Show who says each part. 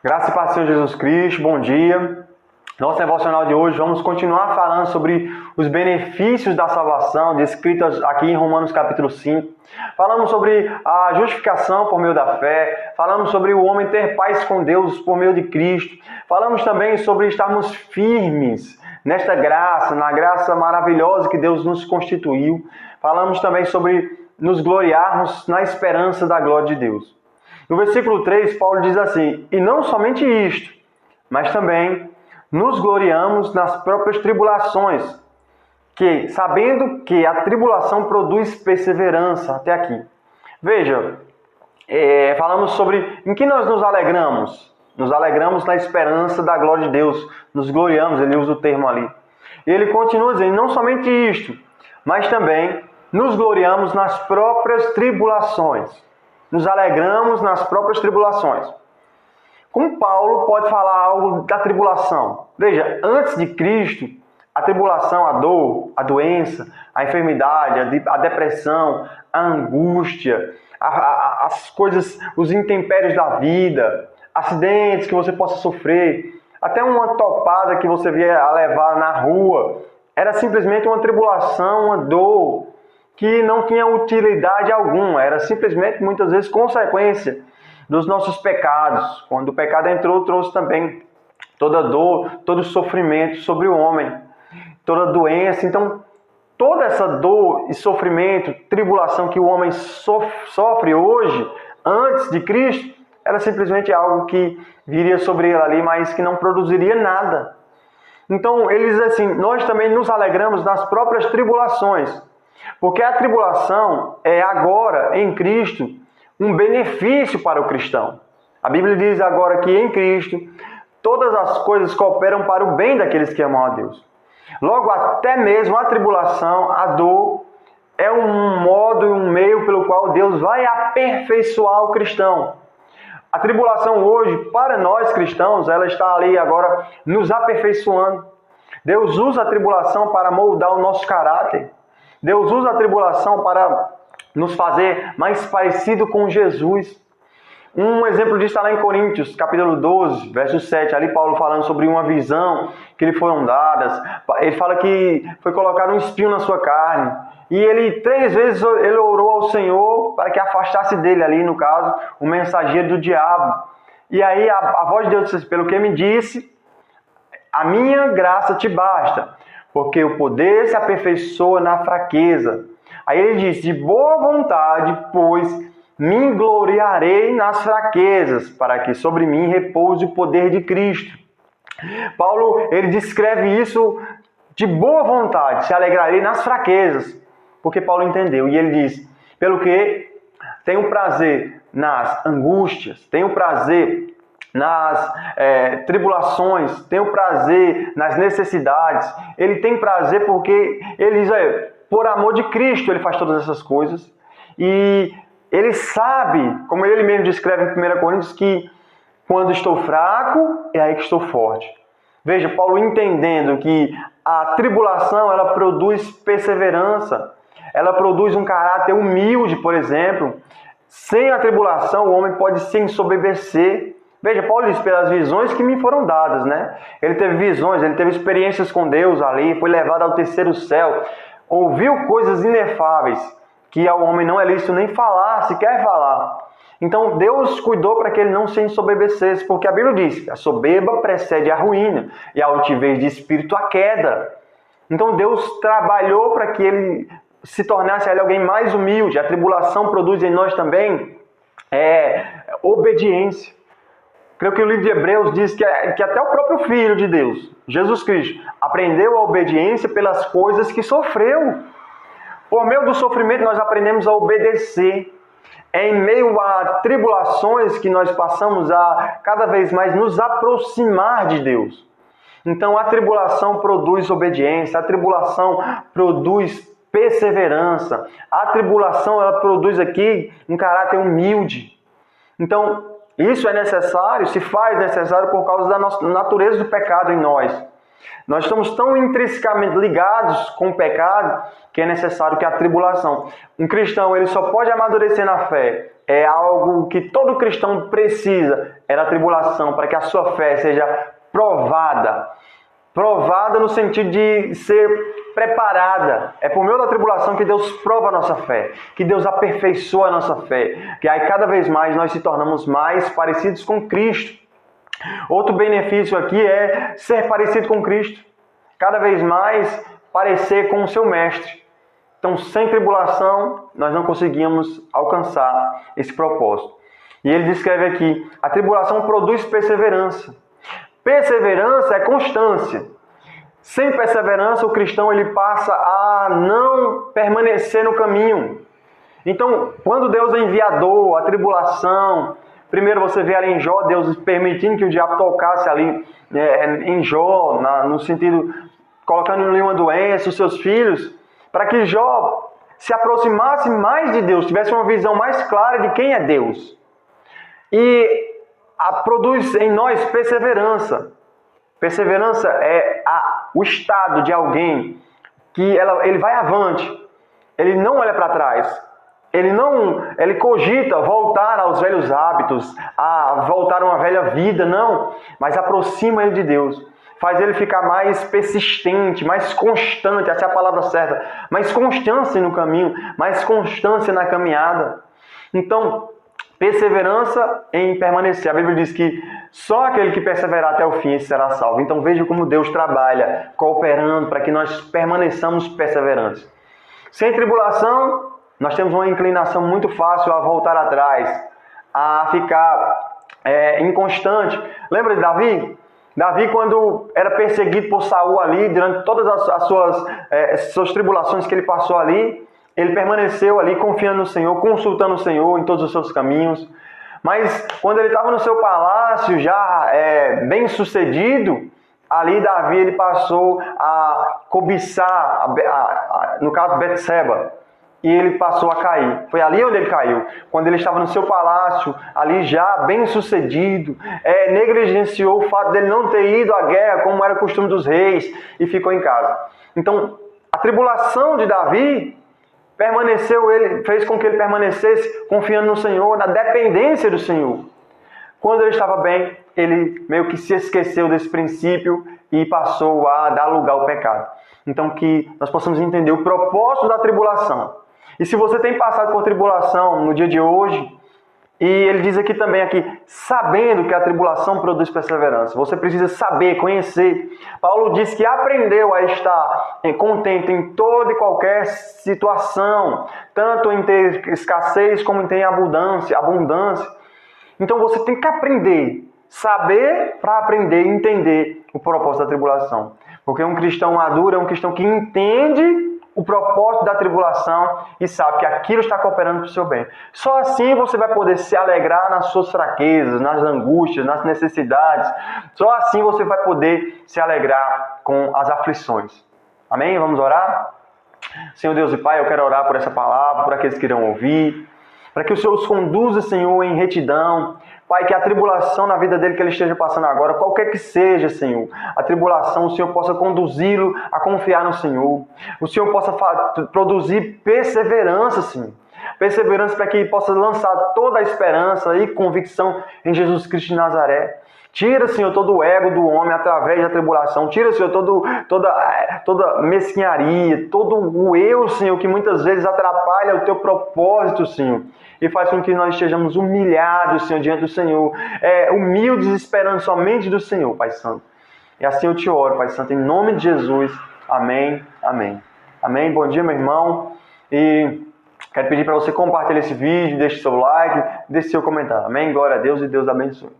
Speaker 1: Graça e paz do Senhor Jesus Cristo, bom dia. Nosso devocional de hoje, vamos continuar falando sobre os benefícios da salvação, descritos aqui em Romanos capítulo 5. Falamos sobre a justificação por meio da fé, falamos sobre o homem ter paz com Deus por meio de Cristo, falamos também sobre estarmos firmes nesta graça, na graça maravilhosa que Deus nos constituiu. Falamos também sobre nos gloriarmos na esperança da glória de Deus. No versículo 3, Paulo diz assim: e não somente isto, mas também nos gloriamos nas próprias tribulações, que, sabendo que a tribulação produz perseverança, até aqui. Veja, falamos sobre em que nós nos alegramos. Nos alegramos na esperança da glória de Deus, nos gloriamos, ele usa o termo ali. E ele continua dizendo, não somente isto, mas também nos gloriamos nas próprias tribulações. Nos alegramos nas próprias tribulações. Como Paulo pode falar algo da tribulação? Veja, antes de Cristo, a tribulação, a dor, a doença, a enfermidade, a depressão, a angústia, as coisas, os intempéries da vida, acidentes que você possa sofrer, até uma topada que você vier a levar na rua, era simplesmente uma tribulação, uma dor, que não tinha utilidade alguma, era simplesmente, muitas vezes, consequência dos nossos pecados. Quando o pecado entrou, trouxe também toda dor, todo sofrimento sobre o homem, toda doença. Então, toda essa dor e sofrimento, tribulação que o homem sofre hoje, antes de Cristo, era simplesmente algo que viria sobre ele ali, mas que não produziria nada. Então, ele diz assim, nós também nos alegramos nas próprias tribulações, porque a tribulação é agora, em Cristo, um benefício para o cristão. A Bíblia diz agora que em Cristo, todas as coisas cooperam para o bem daqueles que amam a Deus. Logo, até mesmo a tribulação, a dor, é um modo e um meio pelo qual Deus vai aperfeiçoar o cristão. A tribulação hoje, para nós cristãos, ela está ali agora nos aperfeiçoando. Deus usa a tribulação para moldar o nosso caráter. Deus usa a tribulação para nos fazer mais parecido com Jesus. Um exemplo disso está lá em Coríntios, capítulo 12, verso 7. Ali Paulo falando sobre uma visão que lhe foram dadas. Ele fala que foi colocado um espinho na sua carne. E ele 3 vezes ele orou ao Senhor para que afastasse dele ali, no caso, o mensageiro do diabo. E aí a voz de Deus disse, pelo que me disse, a minha graça te basta, porque o poder se aperfeiçoa na fraqueza. Aí ele diz, de boa vontade, pois me gloriarei nas fraquezas, para que sobre mim repouse o poder de Cristo. Paulo, ele descreve isso de boa vontade, se alegrarei nas fraquezas, porque Paulo entendeu. E ele diz, pelo que tenho prazer nas angústias, tenho prazer nas tribulações, tem o prazer nas necessidades. Ele tem prazer porque ele diz, por amor de Cristo ele faz todas essas coisas. E ele sabe, como ele mesmo descreve em 1 Coríntios, que quando estou fraco, é aí que estou forte. Veja, Paulo entendendo que a tribulação ela produz perseverança, ela produz um caráter humilde, por exemplo. Sem a tribulação o homem pode se ensoberbecer. Veja, Paulo diz, pelas visões que me foram dadas, né? Ele teve visões, ele teve experiências com Deus ali, foi levado ao terceiro céu, ouviu coisas inefáveis, que ao homem não é lícito nem falar, se quer falar. Então, Deus cuidou para que ele não se ensoberbecesse, porque a Bíblia diz que a soberba precede a ruína, e a altivez de espírito a queda. Então, Deus trabalhou para que ele se tornasse ali alguém mais humilde. A tribulação produz em nós também obediência. Creio que o livro de Hebreus diz que até o próprio Filho de Deus, Jesus Cristo, aprendeu a obediência pelas coisas que sofreu. Por meio do sofrimento nós aprendemos a obedecer. É em meio a tribulações que nós passamos a cada vez mais nos aproximar de Deus. Então a tribulação produz obediência, a tribulação produz perseverança, a tribulação ela produz aqui um caráter humilde. Então, isso é necessário, se faz necessário por causa da nossa natureza do pecado em nós. Nós estamos tão intrinsecamente ligados com o pecado que é necessário que a tribulação. Um cristão, ele só pode amadurecer na fé. É algo que todo cristão precisa, é da tribulação, para que a sua fé seja provada. Provada no sentido de ser preparada. É por meio da tribulação que Deus prova a nossa fé, que Deus aperfeiçoa a nossa fé, que aí cada vez mais nós se tornamos mais parecidos com Cristo. Outro benefício aqui é ser parecido com Cristo. Cada vez mais parecer com o seu mestre. Então, sem tribulação, nós não conseguimos alcançar esse propósito. E ele descreve aqui, a tribulação produz perseverança. Perseverança é constância. Sem perseverança, o cristão ele passa a não permanecer no caminho. Então, quando Deus envia a dor, a tribulação, primeiro você vê ali em Jó, Deus permitindo que o diabo tocasse ali em Jó, no sentido, colocando ali uma doença, os seus filhos, para que Jó se aproximasse mais de Deus, tivesse uma visão mais clara de quem é Deus. E produz em nós perseverança. Perseverança é o estado de alguém que ele vai avante, ele não olha para trás. Ele cogita voltar aos velhos hábitos, a voltar a uma velha vida, não. Mas aproxima ele de Deus. Faz ele ficar mais persistente, mais constante, essa é a palavra certa. Mais constância no caminho, mais constância na caminhada. Então, perseverança em permanecer. A Bíblia diz que só aquele que perseverar até o fim será salvo. Então veja como Deus trabalha, cooperando para que nós permaneçamos perseverantes. Sem tribulação, nós temos uma inclinação muito fácil a voltar atrás, a ficar inconstante. Lembra de Davi? Davi, quando era perseguido por Saul ali, durante todas as suas tribulações que ele passou ali, ele permaneceu ali confiando no Senhor, consultando o Senhor em todos os seus caminhos. Mas quando ele estava no seu palácio, já bem sucedido, ali Davi ele passou a cobiçar, no caso Betseba, e ele passou a cair. Foi ali onde ele caiu. Quando ele estava no seu palácio, ali já bem sucedido, negligenciou o fato dele não ter ido à guerra, como era costume dos reis, e ficou em casa. Então, a tribulação de Davi fez com que ele permanecesse confiando no Senhor, na dependência do Senhor. Quando ele estava bem, ele meio que se esqueceu desse princípio e passou a dar lugar ao pecado. Então, que nós possamos entender o propósito da tribulação. E se você tem passado por tribulação no dia de hoje, e ele diz aqui também, sabendo que a tribulação produz perseverança. Você precisa saber, conhecer. Paulo diz que aprendeu a estar contente em toda e qualquer situação, tanto em ter escassez como em ter abundância. Então você tem que aprender, saber para aprender e entender o propósito da tribulação. Porque um cristão maduro é um cristão que entende o propósito da tribulação e sabe que aquilo está cooperando para o seu bem. Só assim você vai poder se alegrar nas suas fraquezas, nas angústias, nas necessidades. Só assim você vai poder se alegrar com as aflições. Amém? Vamos orar? Senhor Deus e Pai, eu quero orar por essa palavra, por aqueles que irão ouvir, para que o Senhor os conduza, Senhor, em retidão. Pai, que a tribulação na vida dele que ele esteja passando agora, qualquer que seja, Senhor, a tribulação, o Senhor possa conduzi-lo a confiar no Senhor. O Senhor possa produzir perseverança, Senhor. Perseverança para que ele possa lançar toda a esperança e convicção em Jesus Cristo de Nazaré. Tira, Senhor, todo o ego do homem através da tribulação. Tira, Senhor, toda mesquinharia, todo o eu, Senhor, que muitas vezes atrapalha o Teu propósito, Senhor. E faz com que nós estejamos humilhados, Senhor, diante do Senhor. Humildes, esperando somente do Senhor, Pai Santo. E assim eu te oro, Pai Santo, em nome de Jesus. Amém, amém. Amém. Bom dia, meu irmão. E quero pedir para você compartilhar esse vídeo, deixe seu like, deixe seu comentário. Amém. Glória a Deus e Deus abençoe.